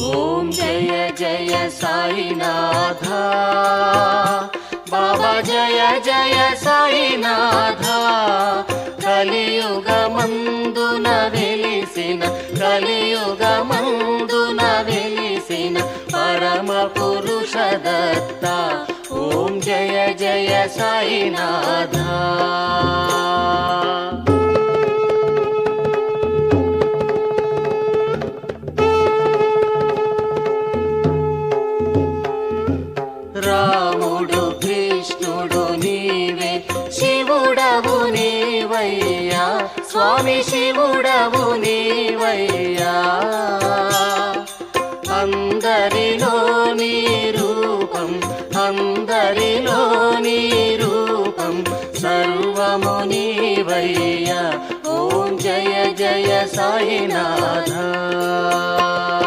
ఓం జయ జయ సాయినాథ బాబా జయ జయ సాయినాథ కలియుగమందున వెలిసిన పరమ పురుష దత్త ఓం జయ జయ సాయినాథ రాముడు కృష్ణుడు నీవే శివుడవు నీవయ్యా స్వామి శివుడవు నీవయ్యా అందరిలో నీ రూపం సర్వము నీవయ్యా ఓం జయ జయ సాయినాథ